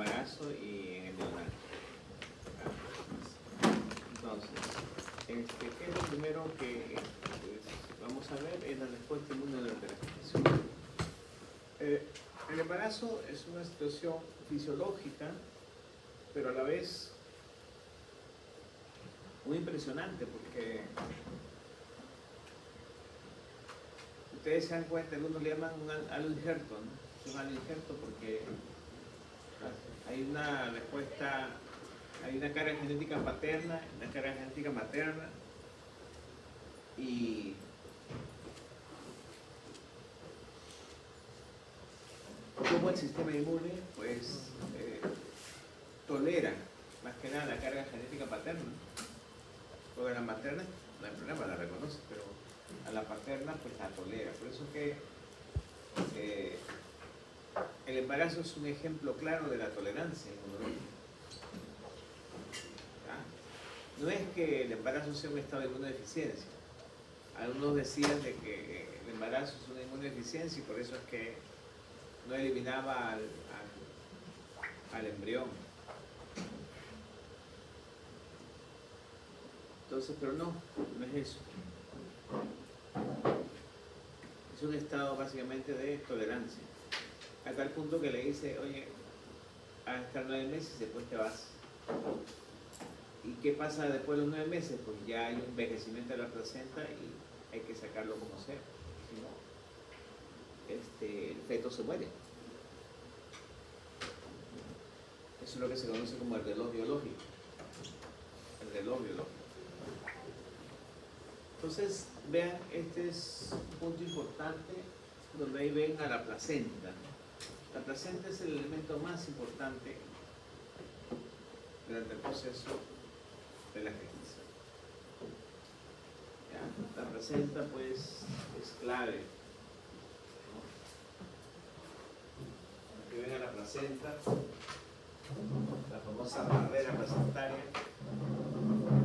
embarazo y en el neonato. Entonces, ¿qué es lo primero que vamos a ver? Es la respuesta inmune durante la gestación. El embarazo es una situación fisiológica, pero a la vez muy impresionante, porque ustedes se dan cuenta, algunos le llaman un halo injerto, ¿no? Es un halo injerto porque hay una respuesta, hay una carga genética paterna, una carga genética materna, y cómo el sistema inmune pues tolera más que nada la carga genética paterna, porque la materna no hay problema, la reconoce, pero a la paterna pues la tolera. Por eso que el embarazo es un ejemplo claro de la tolerancia inmunológica. ¿Ya? No es que el embarazo sea un estado de inmunodeficiencia. Algunos decían de que el embarazo es una inmunodeficiencia y por eso es que no eliminaba al embrión. Entonces, pero no es eso. Es un estado básicamente de tolerancia. A tal punto que le dice, oye, vas a estar 9 meses y después te vas. ¿Y qué pasa después de los 9 meses? Pues ya hay un envejecimiento de la placenta y hay que sacarlo como sea. Si no, el feto se muere. Eso es lo que se conoce como el reloj biológico. El reloj biológico. Entonces, vean, este es un punto importante donde ahí ven a la placenta. La placenta es el elemento más importante durante el proceso de la gestación. ¿Ya? La placenta, pues, es clave, ¿no? Aquí ven a la placenta, la famosa barrera placentaria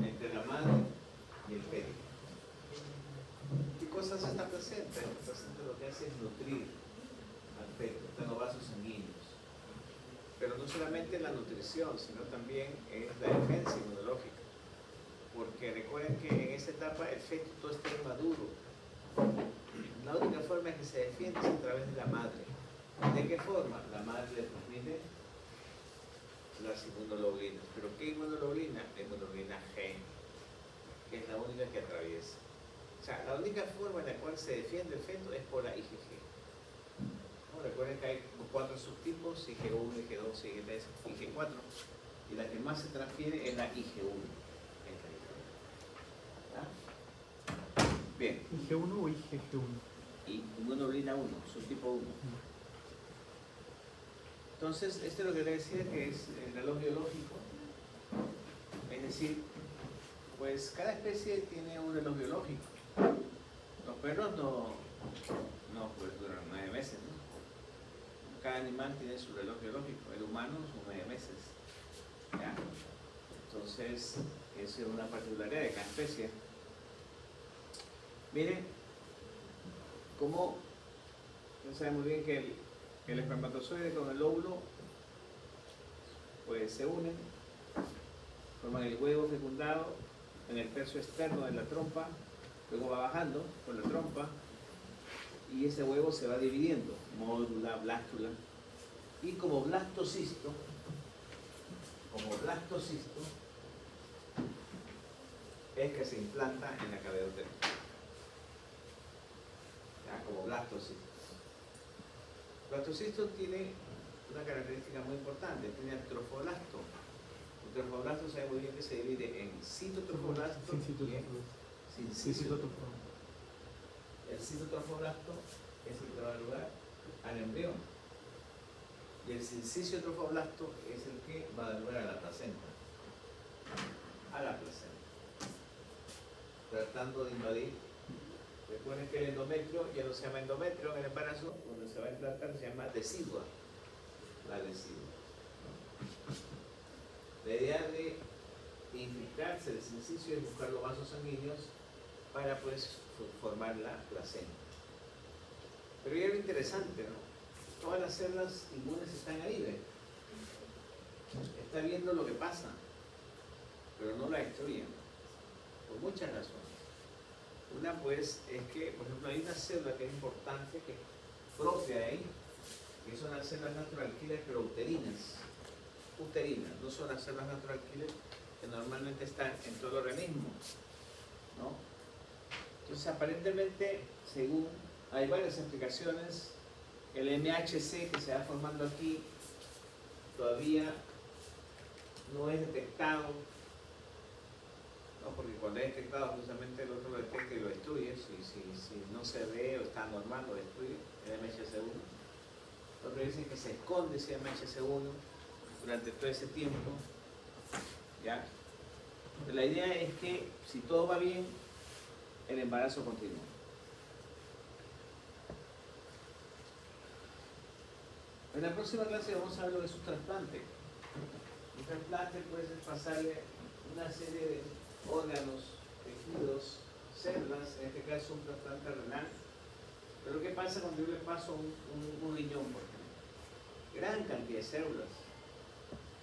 entre la madre y el feto. ¿Qué cosa hace esta placenta? Esta placenta lo que hace es nutrir al feto, está en los vasos sanguíneos. Pero no solamente la nutrición, sino también es la defensa inmunológica. Porque recuerden que en esa etapa el feto todo está inmaduro. La única forma en que se defiende es a través de la madre. ¿De qué forma? La madre le transmite las inmunoglobulinas. ¿Pero qué inmunoglobulina? La inmunoglobulina G, que es la única que atraviesa. O sea, la única forma en la cual se defiende el feto es por la IgG. ¿No? Recuerden que hay 4 subtipos, IG1, IG2, IG3, IG4. Y la que más se transfiere es la IG1. ¿Ah? Bien. ¿IG1 o IgG1? Y inmunoglobulina 1, subtipo 1. Entonces, esto es lo que le decía que es el reloj biológico. Es decir, pues cada especie tiene un reloj biológico. Los perros no pues duran 9 meses, ¿no? Cada animal tiene su reloj biológico. El humano son 9 meses. ¿Ya? Entonces, esa es una particularidad de cada especie. Miren, como ustedes saben muy bien que el espermatozoide con el óvulo pues se unen, forman el huevo fecundado en el tercio externo de la trompa, luego va bajando por la trompa y ese huevo se va dividiendo, módula, blástula, y como blastocisto es que se implanta en la cavidad uterina. Ya, como blastocisto. Blastocisto tiene una característica muy importante, tiene el trofoblasto. El trofoblasto sabe muy bien que se divide en citotrofoblasto y en sincitotrofoblasto. El citotrofoblasto es el que va a dar lugar al embrión. Y el sinciciotrofoblasto es el que va a dar lugar a la placenta. Tratando de invadir. Recuerden que el endometrio ya no se llama endometrio en el embarazo, donde se va a implantar se llama decidua. La decidua. La idea de infiltrarse el sincicio es buscar los vasos sanguíneos para pues formar la placenta. Pero ya es lo interesante, ¿no? Todas las células inmunes están ahí, ¿ven? está viendo lo que pasa, pero no la destruyen, por muchas razones. Una pues es que, por ejemplo, hay una célula que es importante, que es propia de ahí, que son las células natural killer, pero uterinas, no son las células natural killer que normalmente están en todo el organismo, ¿no? Entonces, aparentemente, según hay varias explicaciones, el MHC que se va formando aquí todavía no es detectado, ¿no? Porque cuando es detectado, justamente el otro lo detecta y lo destruye. Si no se ve o está normal, lo destruye, el MHC1. Otros dicen que se esconde ese MHC1 durante todo ese tiempo, ¿ya? La idea es que si todo va bien, el embarazo continúa. En la próxima clase vamos a ver lo que es un trasplante. Un trasplante puede ser pasarle una serie de órganos, tejidos, células, en este caso un trasplante renal. Pero ¿qué pasa cuando yo le paso un riñón, por ejemplo? Gran cantidad de células.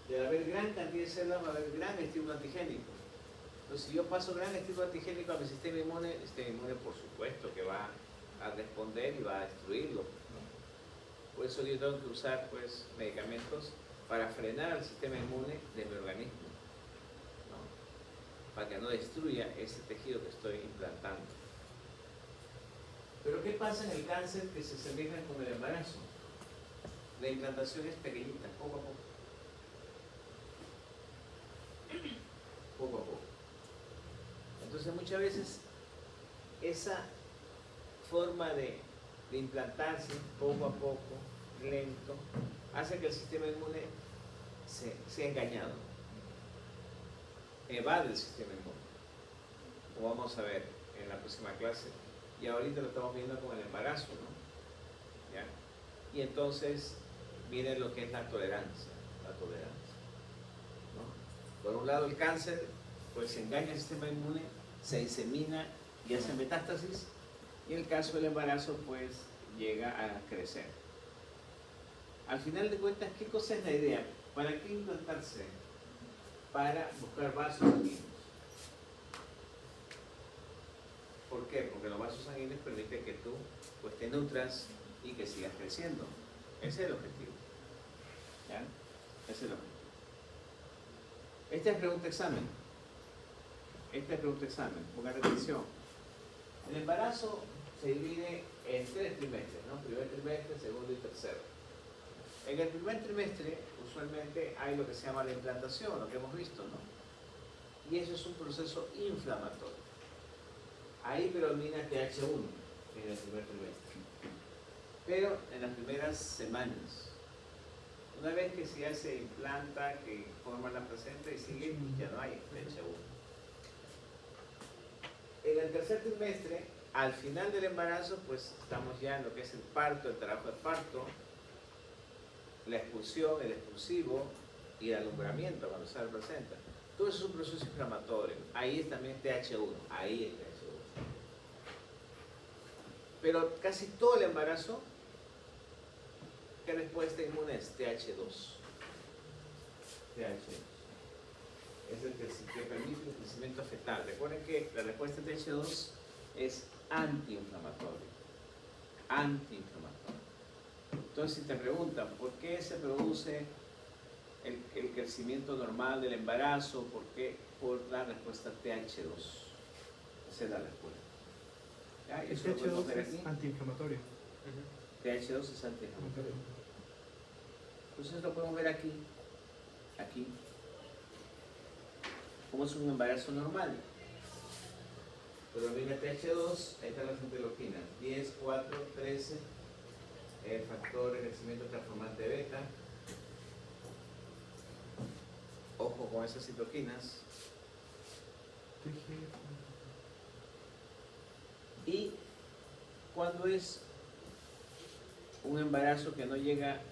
Y al haber gran cantidad de células va a haber gran estímulo antigénico. Entonces, si yo paso gran estímulo antigénico a mi sistema inmune por supuesto que va a responder y va a destruirlo, ¿no? Por eso yo tengo que usar pues medicamentos para frenar el sistema inmune de mi organismo, ¿no? Para que no destruya ese tejido que estoy implantando. Pero ¿qué pasa en el cáncer que se asemeja con el embarazo? La implantación es pequeñita, poco a poco. Poco a poco. Entonces muchas veces esa forma de implantarse poco a poco, lento, hace que el sistema inmune sea engañado, evade el sistema inmune, como vamos a ver en la próxima clase, y ahorita lo estamos viendo con el embarazo, ¿no? ¿Ya? Y entonces viene lo que es la tolerancia, ¿no? Por un lado el cáncer, pues engaña el sistema inmune, se disemina y hace metástasis, y en el caso del embarazo, pues llega a crecer. Al final de cuentas, ¿qué cosa es la idea? ¿Para qué implantarse? Para buscar vasos sanguíneos. ¿Por qué? Porque los vasos sanguíneos permiten que tú pues, te nutras y que sigas creciendo. Ese es el objetivo. ¿Ya? Ese es el objetivo. Esta es pregunta examen. Pongan atención. El embarazo se divide en 3 trimestres, ¿no? Primer trimestre, segundo y tercero. En el primer trimestre, usualmente hay lo que se llama la implantación, lo que hemos visto, ¿no? Y eso es un proceso inflamatorio. Ahí predomina TH1 en el primer trimestre. Pero en las primeras semanas, una vez que ya se implanta, que forma la placenta y sigue, ya no hay TH1. En el tercer trimestre, al final del embarazo, pues estamos ya en lo que es el parto, el trabajo de parto, la expulsión, el expulsivo y el alumbramiento cuando sale la placenta. Todo eso es un proceso inflamatorio. Ahí es también TH1, ahí es TH1. Pero casi todo el embarazo, ¿qué respuesta inmune es? TH2. TH2. Es el que permite el crecimiento fetal. Recuerden que la respuesta TH2 es antiinflamatoria. Entonces, si te preguntan por qué se produce el crecimiento normal del embarazo, ¿por qué? Por la respuesta TH2. Esa es la respuesta. ¿Ya? El Eso lo podemos ver TH2 aquí. es antiinflamatorio. TH2 es antiinflamatorio. Entonces lo podemos ver aquí. Aquí. ¿Cómo es un embarazo normal? Predomina TH2, ahí están las interleuquinas, 10, 4, 13, el factor de crecimiento transformante beta. Ojo con esas citoquinas. Y cuando es un embarazo que no llega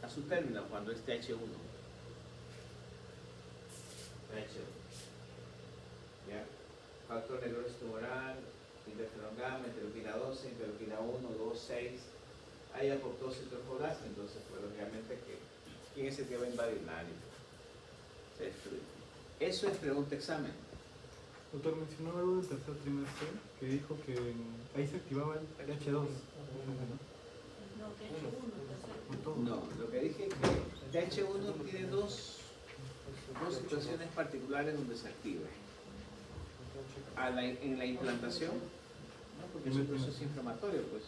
a su término, cuando es TH1. ¿Ya? Factor necrosis tumoral, interferón gamma, interleuquina 12, interleuquina 1, 2, 6. Hay apoptosis trofoblástica, entonces, pues lógicamente, ¿quién es el que va a invadir? Nadie. se destruye. Eso es pregunta examen. Doctor, mencionó algo del tercer trimestre que dijo que ahí se activaba el H2. No, TH1, No, lo que dije es que TH1 tiene dos situaciones particulares donde se activa. En la implantación, ¿no? Porque es un proceso inflamatorio, pues.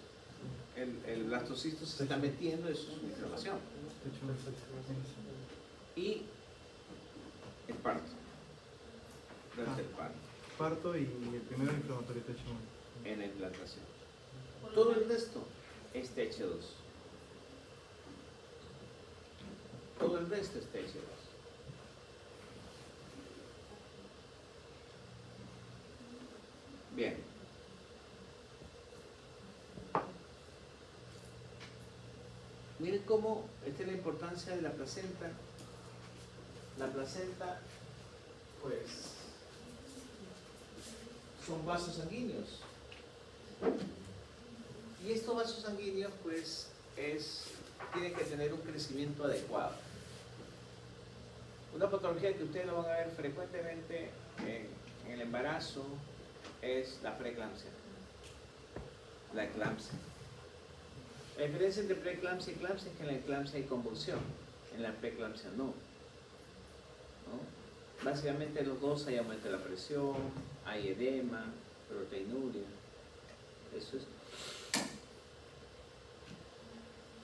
El blastocisto se está metiendo, eso es una inflamación. Y el parto. Durante el parto. Parto y el primero inflamatorio TH1. En la implantación. Todo el resto es TH2. Todo el resto es TH2. Bien. Miren cómo esta es la importancia de la placenta. La placenta, pues, son vasos sanguíneos. Y estos vasos sanguíneos, pues, tienen que tener un crecimiento adecuado. Una patología que ustedes lo van a ver frecuentemente en el embarazo es la preeclampsia. La eclampsia. La diferencia entre preeclampsia y eclampsia es que en la eclampsia hay convulsión, en la preeclampsia no. Básicamente los dos hay aumento de la presión, hay edema, proteinuria. Eso es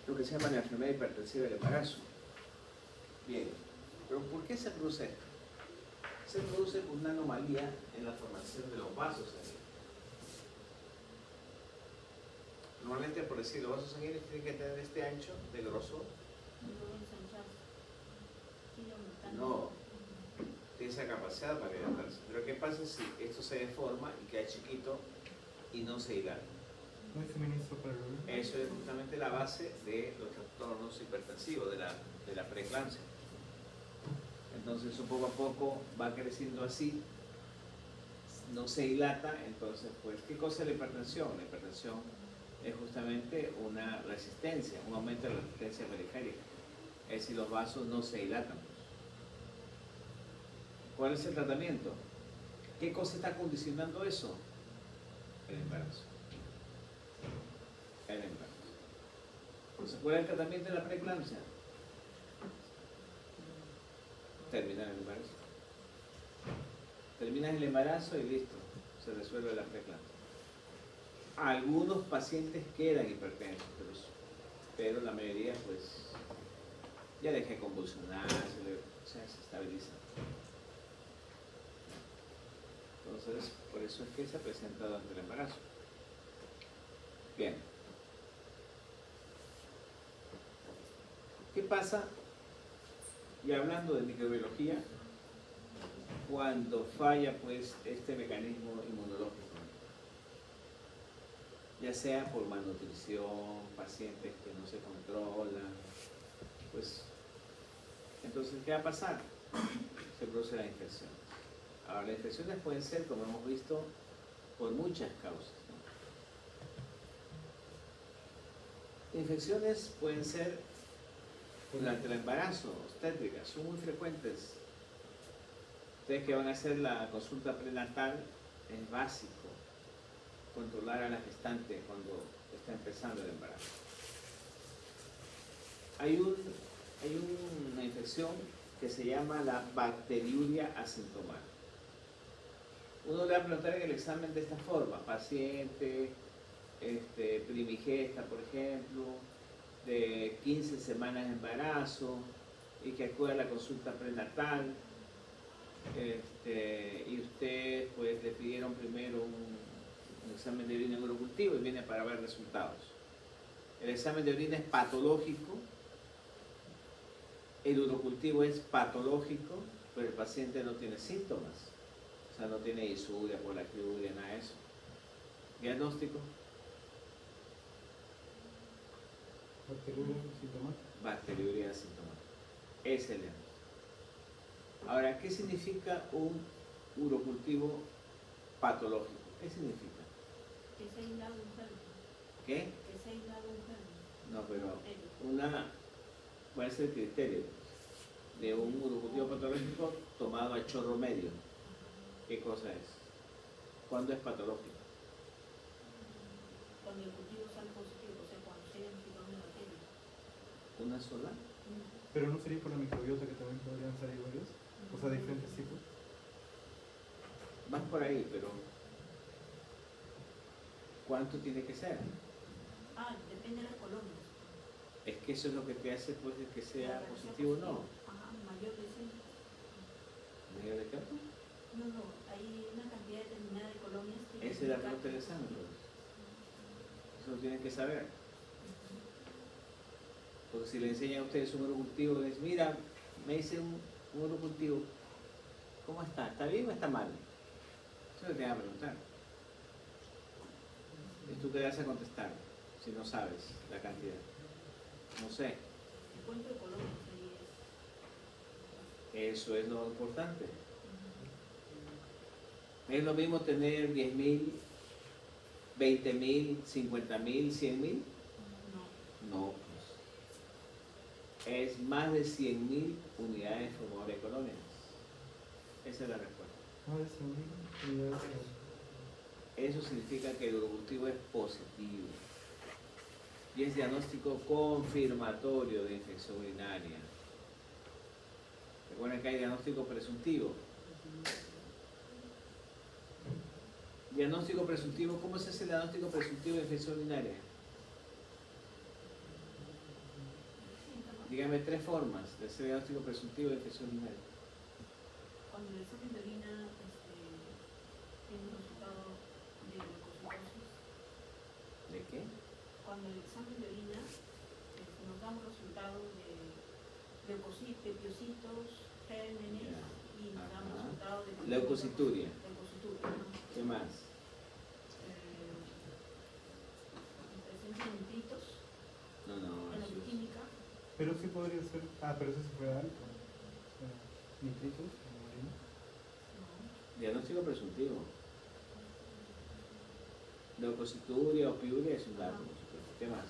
lo que se llama la enfermedad hipertensiva del embarazo. Bien, pero ¿por qué se produce esto? Se produce por una anomalía en la formación de los vasos sanguíneos. Normalmente, por decir, los vasos sanguíneos tienen que tener este ancho de grosor. No, tiene esa capacidad para dilatarse. Pero ¿qué pasa si esto se deforma y queda chiquito y no se dilata? ¿No hay suministro para el bebé? Eso es justamente la base de los trastornos hipertensivos, de la preeclampsia. Entonces, eso poco a poco va creciendo así, no se dilata. Entonces, pues, ¿qué cosa es la hipertensión? La hipertensión es justamente una resistencia, un aumento de la resistencia periférica. Es decir, los vasos no se dilatan. ¿Cuál es el tratamiento? ¿Qué cosa está condicionando eso? El embarazo. El embarazo. Entonces, ¿cuál es el tratamiento de la preeclampsia? Terminar el embarazo. Terminas el embarazo y listo, se resuelve la preeclampsia. Algunos pacientes quedan hipertensos, pero la mayoría, pues, ya deja de convulsionar, se estabiliza. Entonces, por eso es que se presenta durante el embarazo. Bien. ¿Qué pasa? Y hablando de microbiología, cuando falla, pues, este mecanismo inmunológico, ya sea por malnutrición, pacientes que no se controlan, pues, entonces, ¿qué va a pasar? Se produce la infección. Ahora, las infecciones pueden ser, como hemos visto, por muchas causas, ¿no? Infecciones pueden ser durante el embarazo, obstétricas, son muy frecuentes. Ustedes que van a hacer la consulta prenatal, es básico controlar a la gestante cuando está empezando el embarazo. Hay una infección que se llama la bacteriuria asintomática. Uno le va a preguntar en el examen de esta forma: paciente primigesta, por ejemplo, de 15 semanas de embarazo y que acude a la consulta prenatal, y usted, pues, le pidieron primero un examen de orina en urocultivo y viene para ver resultados. El examen de orina es patológico, el urocultivo es patológico, pero el paciente no tiene síntomas, o sea, no tiene disuria, polacriuria, nada de eso. Diagnóstico: bacteriuria asintomática. Es el diagnóstico. Ahora, ¿qué significa un urocultivo patológico? ¿Qué significa? Que se ha aislado un germen. ¿Qué? Que se ha aislado un germen. No, pero ¿cuál es el criterio? de un urocultivo patológico tomado a chorro medio. ¿Qué cosa es? ¿Cuándo es patológico? Cuando el cultivo sale positivo, o sea, cuando se ha identificado una bacteria. ¿Una sola? Pero no sería por la microbiota que también podrían salir varios, o sea, diferentes tipos. Vas por ahí, pero ¿cuánto tiene que ser? Ah, depende de las colonias. Es que eso es lo que te hace pues de que sea La positivo o no. Ajá, mayor de 100. ¿Medio de campo? No, no, hay una cantidad determinada de colonias que... Esa es la pregunta del examen, pues. Eso lo tienen que saber. Porque si le enseñan a ustedes un urocultivo, les mira, me hice un urocultivo, ¿cómo está? ¿Está bien o está mal? Eso te van a preguntar. ¿Y tú qué vas a contestar si no sabes la cantidad? No sé. El cuento de colonias ahí es... Eso es lo importante. Es lo mismo tener 10.000, 20.000, 50.000, 100.000. No. No, pues. Es más de 100.000 unidades formadoras de colonias. Esa es la respuesta. Ah, eso, mira, Eso significa que el urocultivo es positivo. Y es diagnóstico confirmatorio de infección urinaria. Recuerden que hay diagnóstico presuntivo. Diagnóstico presuntivo, ¿cómo se hace el diagnóstico presuntivo de infección urinaria? Dígame 3 formas de hacer diagnóstico presuntivo de infección urinaria. Cuando el examen de orina tiene un resultado de leucocitosis, ¿De qué? cuando el examen de orina nos da un resultado de leucocitos, de piocitos, gérmenes y nos da un Ajá. resultado de Leucocituria. leucocituria, ajá. ¿Qué más? Presencia de nitritos No, en la eso es- bioquímica. pero sí podría ser. Ah, pero eso sí fue alto. O sea, nitritos en la orina. No. Diagnóstico presuntivo. Leucocituria o piuria es un dato, por supuesto. ¿Qué más?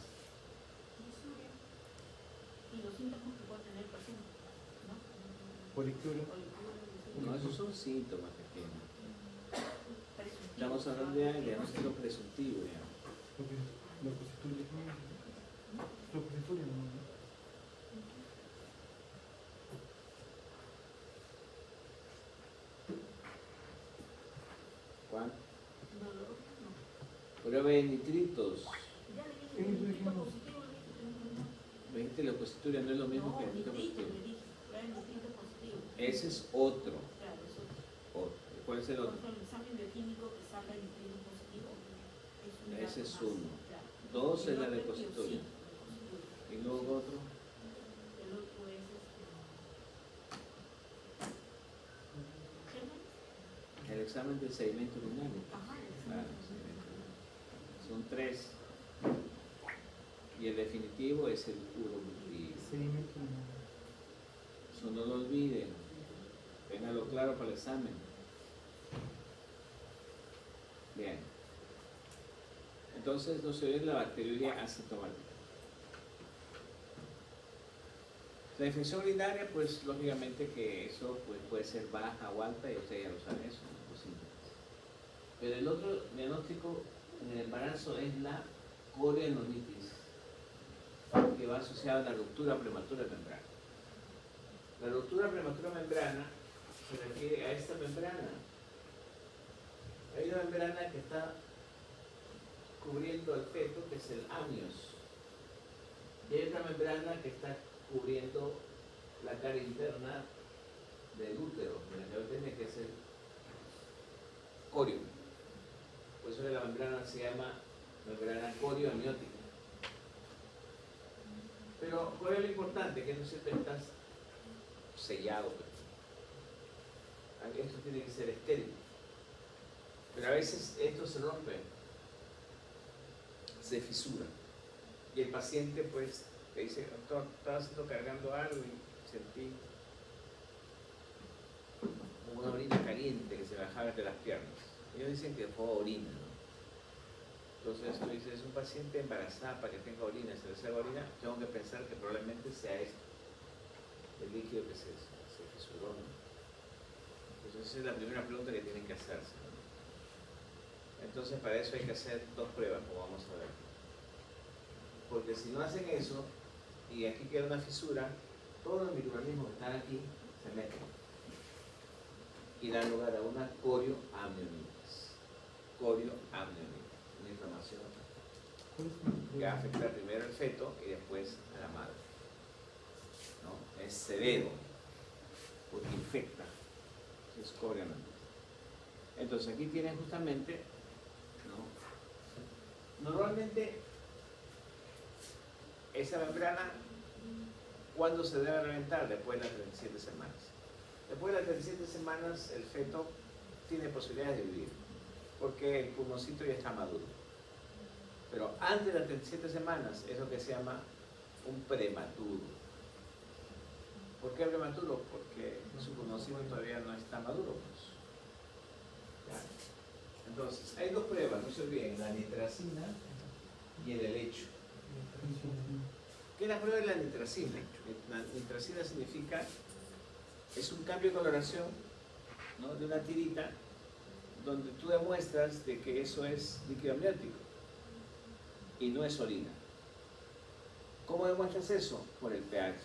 Y los síntomas que puede tener el paciente, ¿no? Policturia. No, esos son síntomas que tienen. Presuntivos, Estamos hablando ya del diagnóstico presuntivo. Ya. Leucocituria. Leucocituria, no, ¿no? ¿Cuál? Dolor, no. Prueba de nitritos. Ya le dije, Sí, nitrito dijimos. positivo, le dije. ¿Viste? Leucocituria no es lo mismo No, que nitrito nitrito, positivo. le dije. Prueba de nitrito positivo. Ese es otro. Claro, eso es. Otro. ¿Cuál es el Por otro? ejemplo, el examen bioquímico que salga el nitrito positivo es un Ese dato es más, uno. claro. Dos El es la otro leucocituria. leucocituria. Y luego otro. El otro es gérmenes. El examen del sedimento urinario. Ajá, el Claro, examen. sedimento urinario. Son 3. Y el definitivo es el urocultivo. Sedimento urinario. Eso no lo olviden. Ténganlo claro para el examen. Bien. Entonces no se ve la bacteriuria asintomática. La infección urinaria, pues lógicamente que eso pues, puede ser baja o alta, y ustedes ya lo saben eso, los síntomas. Pero el otro diagnóstico en el embarazo es la corianonitis, que va asociada a la ruptura prematura de membrana. La ruptura prematura de membrana se refiere a esta membrana. Hay una membrana que está cubriendo al feto, que es el amios. Y hay otra membrana que está cubriendo la cara interna del útero, de la cabeza, que es el corium. Por eso la membrana se llama membrana corioamniótica. Pero, ¿cuál es lo importante? Que no siempre estás sellado. Esto tiene que ser estéril. Pero a veces esto se rompe, se fisura. Y el paciente pues te dice, doctor, estaba haciendo cargando algo y sentí una orina caliente que se bajaba entre las piernas. Ellos dicen que fue orina, ¿no? Entonces tú dices, es un paciente embarazada para que tenga orina, se le salga orina, tengo que pensar que probablemente sea esto. El líquido que se fisuró, ¿no? Entonces esa es la primera pregunta que tienen que hacerse, ¿no? Entonces para eso hay que hacer dos pruebas, como vamos a ver. Porque si no hacen eso, y aquí queda una fisura, todos los microorganismos que están aquí se meten y dan lugar a una corioamnionitis. Corioamnionitis, una inflamación que va a afectar primero al feto y después a la madre, ¿no? Es severo porque infecta, es corioamnionitis. Entonces aquí tienen justamente, ¿no? Normalmente esa membrana, ¿cuándo se debe reventar? Después de las 37 semanas. Después de las 37 semanas el feto tiene posibilidades de vivir, porque el pulmoncito ya está maduro. Pero antes de las 37 semanas es lo que se llama un prematuro. ¿Por qué prematuro? Porque su pulmoncito todavía no está maduro. Pues. ¿Ya? Entonces, hay dos pruebas, no se olviden, la nitracina y el helecho. ¿Qué es la prueba de la nitracina? La nitracina significa, es un cambio de coloración, ¿no? De una tirita donde tú demuestras de que eso es líquido amniótico y no es orina. ¿Cómo demuestras eso? Por el pH.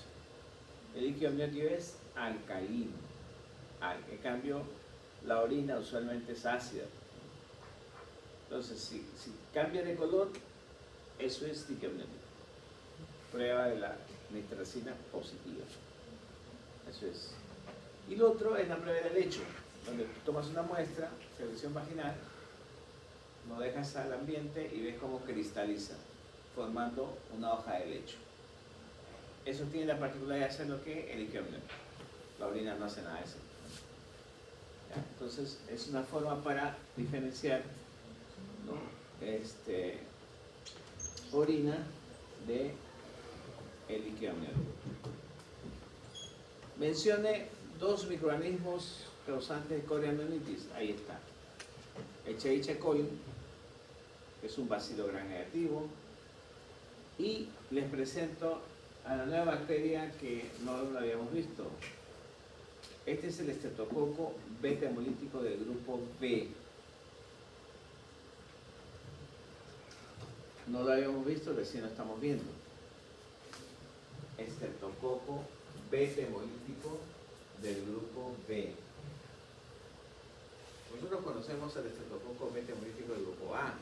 El líquido amniótico es alcalino. En cambio, la orina usualmente es ácida. Entonces, si cambia de color, eso es líquido amniótico. Prueba de la nitracina positiva. Eso es. Y lo otro es la prueba del helecho, donde tú tomas una muestra, secreción vaginal, lo dejas al ambiente y ves cómo cristaliza, formando una hoja de helecho. Eso tiene la particularidad de hacer lo que el líquido amniótico. La orina no hace nada de eso. ¿Ya? Entonces, es una forma para diferenciar, ¿no? Orina de el líquido amniótico. Mencione dos microorganismos causantes de corioamnionitis. Ahí está. Escherichia coli, que es un bacilo gram negativo. Y les presento a la nueva bacteria que no la habíamos visto. Este es el estreptococo beta hemolítico del grupo B. No lo habíamos visto, recién lo estamos viendo. Estreptococo beta hemolítico del grupo B. Nosotros conocemos al estreptococo beta hemolítico del grupo A,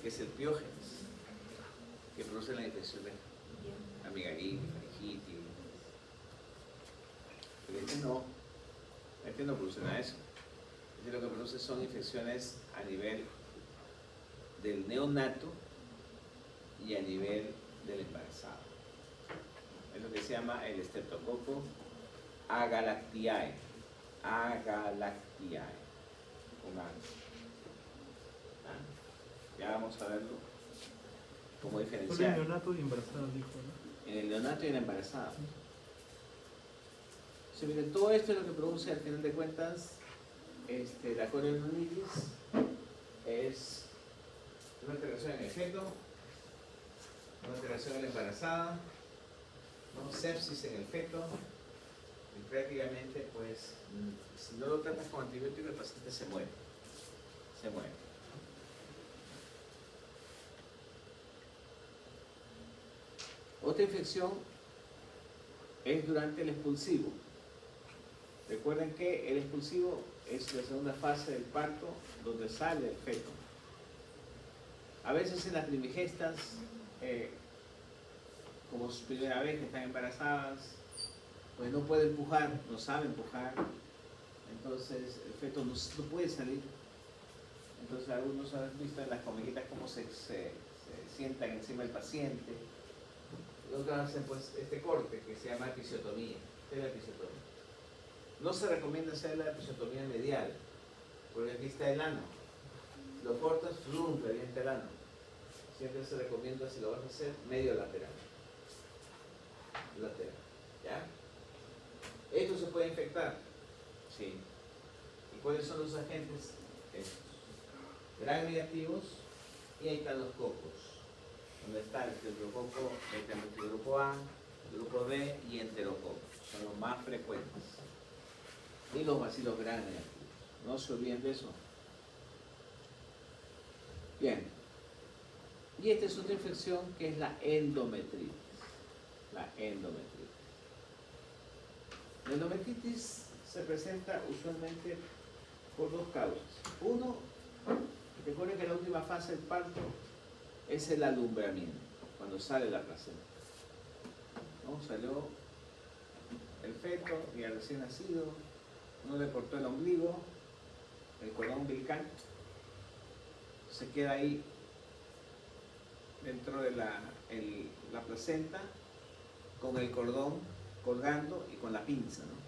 que es el piógenes, que produce la infección de amigdalitis, faringitis. Pero este no produce nada de eso. Este lo que produce son infecciones a nivel del neonato y a nivel del embarazado. Es lo que se llama el Streptococcus agalactiae. Agalactiae. Con A. Ya vamos a verlo. Cómo Solo diferenciar. en neonato y embarazada, dijo, ¿no? En el neonato y en la embarazada. Sí, miren, todo esto es lo que produce, al final de cuentas, la corioamnionitis. Es una alteración en el feto, una alteración en la embarazada, ¿no? Sepsis en el feto, y prácticamente, pues, si no lo tratas con antibiótico, el paciente se muere. Se muere. Otra infección es durante el expulsivo. Recuerden que el expulsivo es la segunda fase del parto, donde sale el feto. A veces en las primigestas, como su primera vez que están embarazadas, pues no puede empujar, no sabe empujar, entonces el feto no puede salir. Entonces algunos han visto en las comiquitas cómo se sientan encima del paciente. Y otros hacen pues este corte que se llama episiotomía. ¿Qué es la episiotomía? No se recomienda hacer la episiotomía medial, porque aquí está el ano. Lo cortas, ¡flum!, revienta el ano. Siempre se recomienda, si lo vas a hacer, medio lateral. Lateral. ¿Ya? ¿Esto se puede infectar? Sí. ¿Y cuáles son los agentes? Estos. Gram negativos, y ahí están los cocos. Donde está el estreptococo, el grupo A, el grupo B y enterococos. Son los más frecuentes. Y los bacilos gram negativos. No se olviden de eso. Bien. Y esta es otra infección que es la endometritis. La endometritis. La endometritis se presenta usualmente por dos causas. Uno, recuerden que la última fase del parto es el alumbramiento, cuando sale la placenta. ¿No? Salió el feto y el recién nacido, uno le cortó el ombligo, el cordón umbilical, se queda ahí dentro de la placenta con el cordón colgando y con la pinza, ¿no?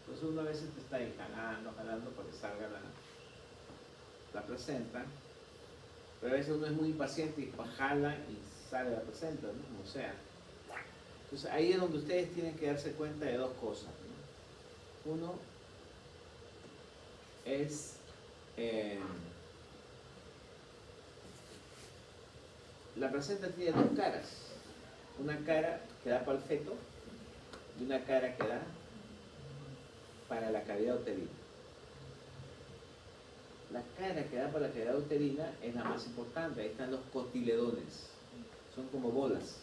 Entonces uno a veces está ahí jalando para que salga la placenta, pero a veces uno es muy impaciente y jala y sale la placenta, ¿no? Como sea. Entonces ahí es donde ustedes tienen que darse cuenta de dos cosas, ¿no? Uno es la placenta tiene dos caras, una cara que da para el feto y una cara que da para la cavidad uterina. La cara que da para la cavidad uterina es la más importante, ahí están los cotiledones, son como bolas.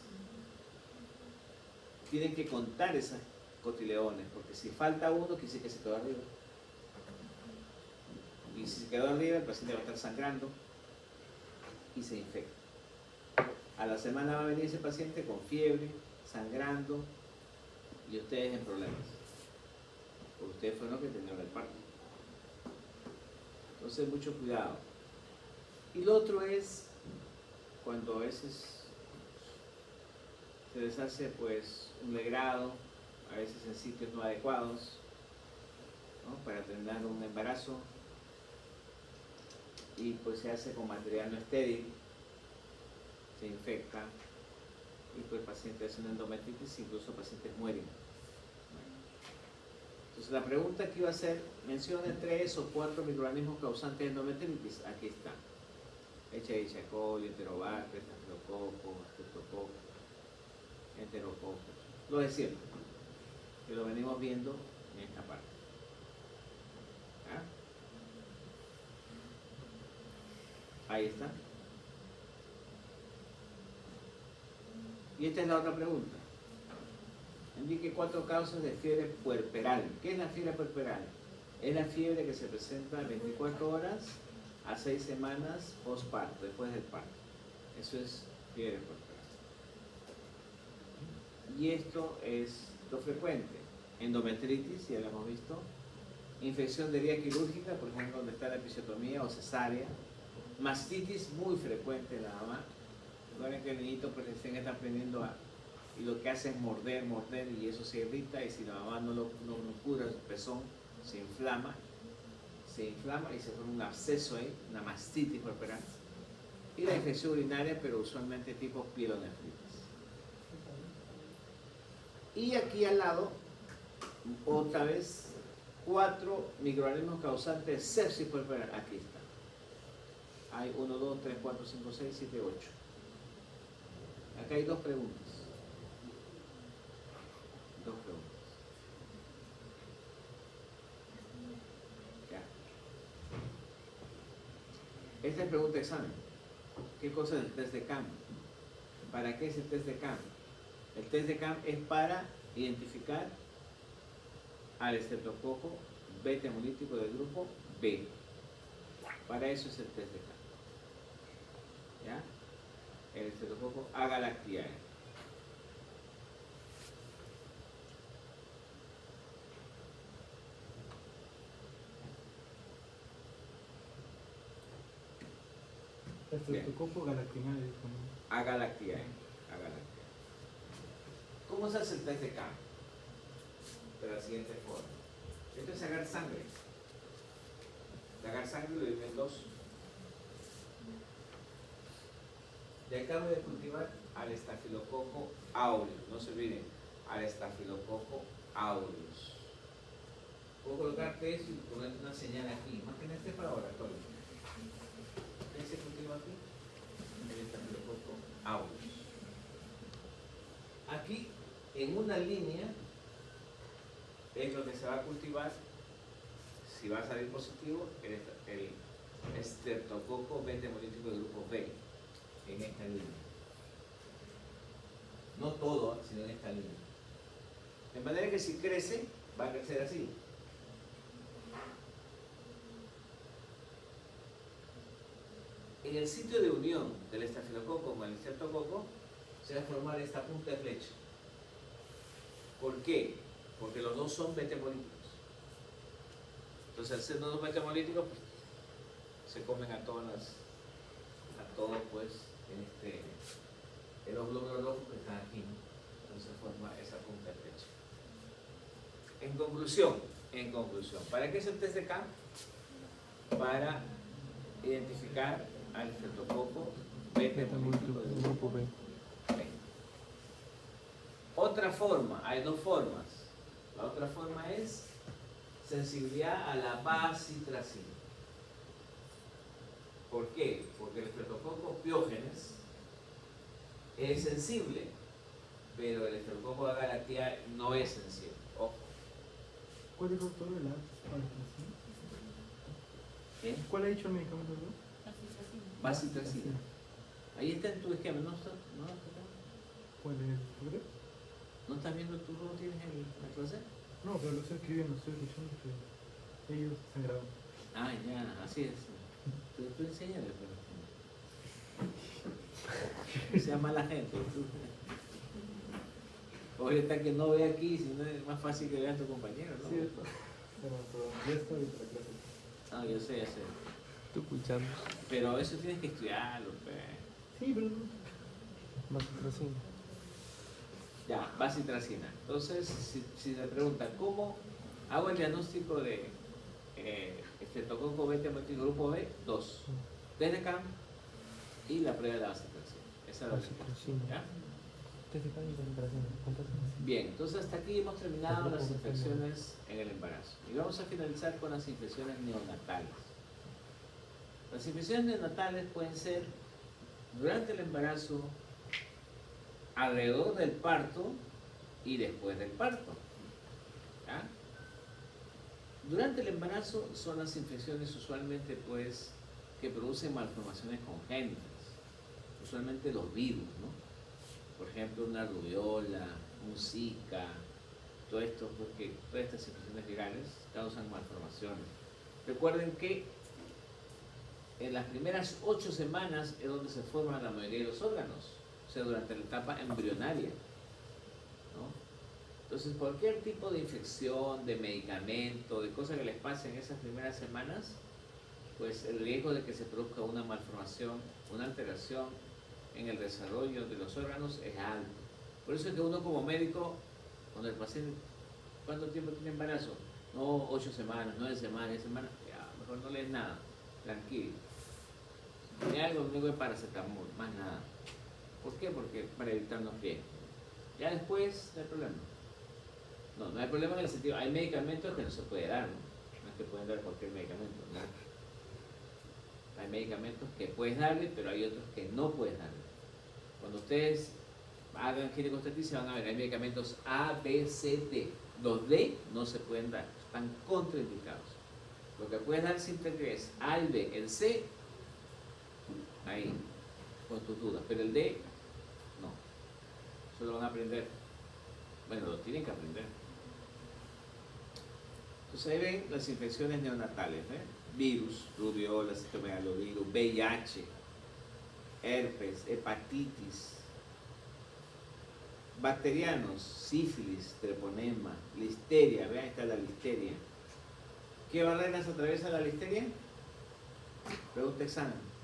Tienen que contar esas cotiledones, porque si falta uno, quiere decir que se quedó arriba. Y si se quedó arriba, el paciente va a estar sangrando y se infecta. A la semana va a venir ese paciente con fiebre, sangrando, y ustedes en problemas. Porque ustedes fueron los que tenían el parto. Entonces, mucho cuidado. Y lo otro es cuando a veces se les hace pues un legrado, a veces en sitios no adecuados, ¿no? Para tener un embarazo, y pues se hace con material no estéril, se infecta y pues el paciente hace una endometritis, incluso pacientes mueren. Entonces la pregunta que iba a hacer, mencione 3 o 4 microorganismos causantes de endometritis. Aquí está: Escherichia coli, Enterobacter, Staphylococcus, Streptococcus, Enterococcus. Lo de siempre, que lo venimos viendo en esta parte. ¿Ah? Ahí está. Y esta es la otra pregunta. Indique 4 causas de fiebre puerperal. ¿Qué es la fiebre puerperal? Es la fiebre que se presenta 24 horas a 6 semanas postparto, después del parto. Eso es fiebre puerperal. Y esto es lo frecuente. Endometritis, ya lo hemos visto. Infección de vía quirúrgica, por ejemplo, donde está la episiotomía o cesárea. Mastitis muy frecuente en la mamá. Recuerden que el niñito pues recién está aprendiendo y lo que hace es morder y eso se irrita, y si la mamá no cura el pezón, se inflama y se forma un absceso ahí, una mastitis puerperal. Y la infección urinaria, pero usualmente tipo pielonefritis. Y aquí al lado, otra vez, 4 microorganismos causantes de sepsis puerperal. Aquí está. Hay 1, 2, 3, 4, 5, 6, 7, 8. Acá hay 2 preguntas. 2 preguntas. Ya. Esta es pregunta de examen. ¿Qué cosa es el test de CAM? ¿Para qué es el test de CAM? El test de CAM es para identificar al estreptococo beta hemolítico del grupo B. Para eso es el test de CAM. ¿Ya? El estreptococo agalactiae. Streptococcus galactinae, dijo, ¿no? Agalactiae. ¿Cómo se hace el test de CAM? De la siguiente forma. Esto es sacar sangre. Sacar sangre lo dividen en 2. Y acá voy a cultivar al Staphylococcus aureus. No se olviden, al Staphylococcus aureus. Puedo colocarte eso y ponerte una señal aquí. Imagínate para ahora, Antonio. ¿Qué se cultiva aquí? El Staphylococcus aureus. Aquí, en una línea, es lo que se va a cultivar. Si va a salir positivo, el estreptococo beta hemolítico del grupo B, en esta línea. No todo, sino en esta línea. De manera que si crece, va a crecer así. En el sitio de unión del estafilococo con el estreptococo se va a formar esta punta de flecha. ¿Por qué? Porque los dos son beta hemolíticos. Entonces, al ser dos beta hemolíticos, pues, se comen a todos pues, en los glóbulos rojos que están aquí, ¿no? Entonces forma esa punta de flecha. En conclusión, ¿para qué es el test de Camp? Para identificar al estreptococo beta hemolítico del grupo B. Otra forma, hay dos formas. La otra forma es sensibilidad a la bacitracina. ¿Por qué? Porque el estreptococo piógenes es sensible, pero el estreptococo agalatea no es sensible. Ojo. ¿Cuál es, doctor, la bacitracina? ¿Qué? ¿Cuál ha dicho el medicamento? Bacitracina. Ahí está en tu esquema, ¿no está? ¿Cuál es? ¿Tú crees? ¿No estás viendo tú cómo tienes la clase? No, pero lo estoy escribiendo, estoy escuchando que ellos están grabando. Ah, ya, así es. Tú enséñale, pero sea mala gente. Ahorita que no ve aquí, si no es más fácil que vea a tu compañero, ¿no? Sí, eso. Pero ya está ahorita la clase. Ah, yo sé. Estoy escuchando. Pero eso tienes que estudiarlo, pues. Sí, pero no. Bacitracina. Ya, bacitracina. Entonces, si te preguntan, ¿cómo hago el diagnóstico de estreptococo beta hemolítico grupo B? 2. Test de Camp y la prueba de la bacitracina. Esa es la Bacitracina. ¿Ya? Test de Camp y bacitracina. ¿Cuántas veces? Bien, entonces hasta aquí hemos terminado las infecciones en el embarazo. Y vamos a finalizar con las infecciones neonatales. Las infecciones neonatales pueden ser durante el embarazo, alrededor del parto y después del parto. ¿Ya? Durante el embarazo son las infecciones usualmente pues que producen malformaciones congénitas, usualmente los virus, ¿no? Por ejemplo, una rubiola, un Zika, todo esto, porque todas estas infecciones virales causan malformaciones. Recuerden que en las primeras 8 semanas es donde se forman la mayoría de los órganos, o sea, durante la etapa embrionaria, ¿no? Entonces, cualquier tipo de infección, de medicamento, de cosas que les pase en esas primeras semanas, pues el riesgo de que se produzca una malformación, una alteración en el desarrollo de los órganos es alto. Por eso es que uno como médico, cuando el paciente, ¿cuánto tiempo tiene embarazo? No, 8 semanas, 9 semanas, 10 semanas, ya, mejor no lees nada, tranquilo. Tiene algo, único es paracetamol, más nada. ¿Por qué? Porque para evitarnos riesgos. Ya después no hay problema. No hay problema en el sentido, hay medicamentos que no se puede dar, ¿no? No es que pueden dar cualquier medicamento, ¿no? Hay medicamentos que puedes darle, pero hay otros que no puedes darle. Cuando ustedes hagan ginecostasia van a ver, hay medicamentos A, B, C, D. Los D no se pueden dar, están contraindicados. Lo que puedes dar siempre es A, el B, el C, ahí, con tus dudas, pero el D, no. Eso lo van a aprender. Bueno, lo tienen que aprender. Entonces ahí ven las infecciones neonatales, ¿eh? Virus, rubiola, citomegalovirus, VIH, herpes, hepatitis, bacterianos, sífilis, treponema, listeria, vean, está la listeria. ¿Qué barreras atraviesa la listeria? Pregunta examen.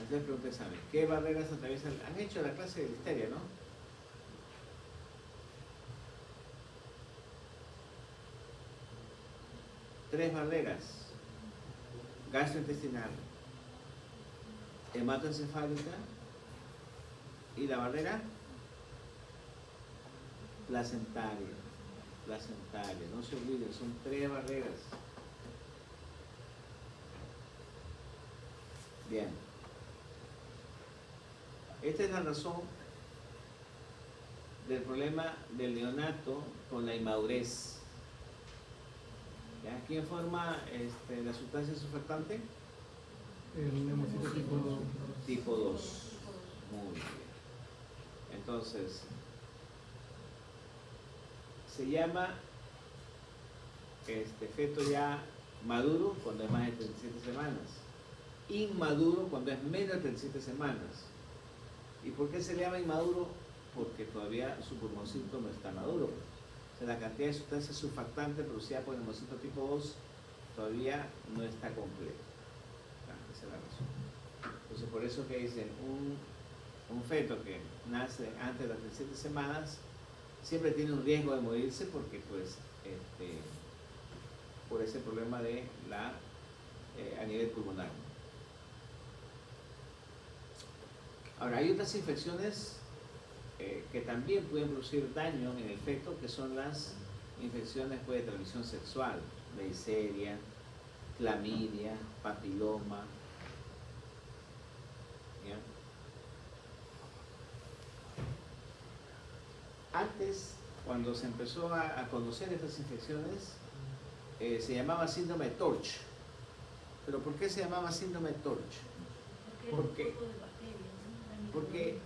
Esta es pregunta examen. ¿Qué barreras atraviesan? Han hecho la clase de listeria, ¿no? Tres barreras: gastrointestinal, hematoencefálica y la barrera placentaria. Placentaria, no se olviden, son tres barreras. Bien. Esta es la razón del problema del neonato con la inmadurez. ¿Ya? ¿Quién forma la sustancia surfactante? El hemocito Tipo 2. Muy bien. Entonces, se llama feto ya maduro cuando es más de 37 semanas. Inmaduro cuando es menos de 37 semanas. ¿Y por qué se le llama inmaduro? Porque todavía su pulmoncito no está maduro. O sea, la cantidad de sustancia surfactante producida por el hemocito tipo 2 todavía no está completa. Esa es la razón. Entonces, por eso que dicen, un feto que nace antes de las 37 semanas siempre tiene un riesgo de morirse porque, pues, por ese problema de a nivel pulmonar. Ahora, hay otras infecciones que también pueden producir daño en el feto, que son las infecciones de transmisión sexual, Neisseria, clamidia, papiloma. ¿Ya? Antes, cuando se empezó a conocer estas infecciones, se llamaba síndrome de Torch. ¿Pero por qué se llamaba síndrome de Torch? Porque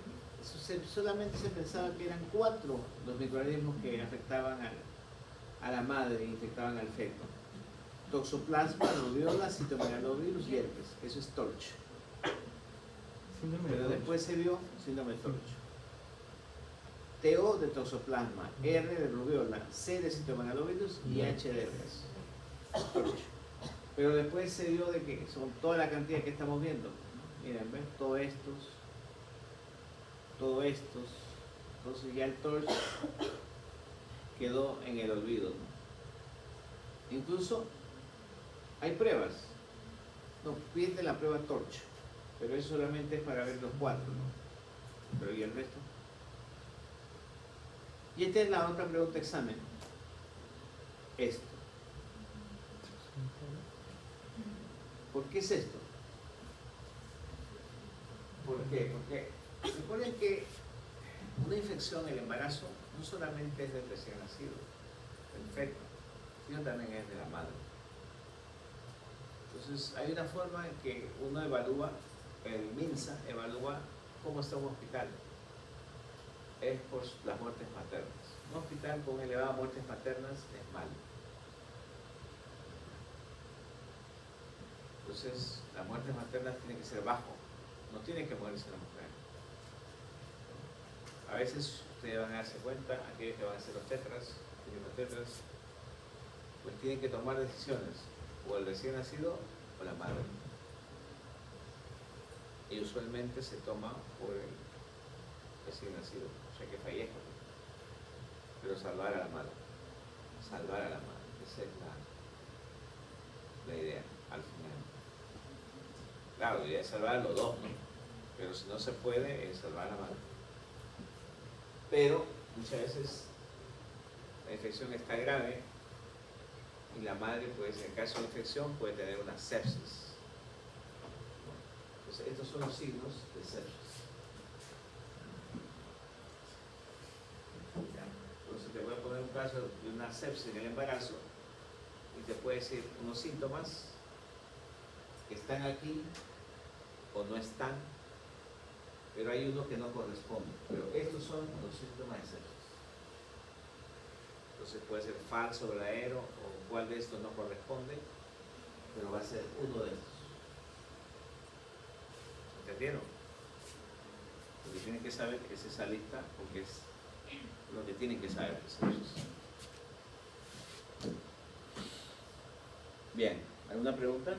solamente se pensaba que eran 4 los microorganismos que afectaban a la madre e infectaban al feto. Toxoplasma, rubiola, citomegalovirus y herpes. Eso es Torch. Pero después se vio síndrome de Torch. TO de toxoplasma, R de rubiola, C de citomegalovirus y H de herpes. Torch. Pero después se vio de que son toda la cantidad que estamos viendo. Miren, ¿ven? Todos estos. Entonces ya el Torch quedó en el olvido, ¿no? Incluso hay pruebas. No, pide la prueba Torch, pero eso solamente es para ver los 4, ¿no? Pero ¿y el resto? Y esta es la otra pregunta de examen. Esto. ¿Por qué es esto? ¿Por qué? Porque recuerden que una infección en el embarazo no solamente es del recién nacido, del feto, sino también es de la madre. Entonces hay una forma en que uno evalúa, el MINSA evalúa cómo está un hospital. Es por las muertes maternas. Un hospital con elevadas muertes maternas es malo. Entonces las muertes maternas tienen que ser bajo, no tiene que morirse la mujer. A veces ustedes van a darse cuenta, aquellos que van a hacer los tetras, pues tienen que tomar decisiones, o el recién nacido o la madre. Y usualmente se toma por el recién nacido, o sea que fallezca. Pero salvar a la madre. Salvar a la madre. Esa es la idea, al final. Claro, la idea es salvar a los dos, ¿no? Pero si no se puede, es salvar a la madre. Pero muchas veces la infección está grave y la madre, pues, en el caso de infección, puede tener una sepsis. Entonces, estos son los signos de sepsis. Entonces, te voy a poner un caso de una sepsis en el embarazo y te puede decir unos síntomas que están aquí o no están, pero hay uno que no corresponde. Pero estos son los síntomas de sepsis. Entonces puede ser falso, verdadero, o cuál de estos no corresponde, pero va a ser uno de estos. ¿Entendieron? Lo que tienen que saber es esa lista, porque es lo que tienen que saber. Bien, ¿alguna pregunta?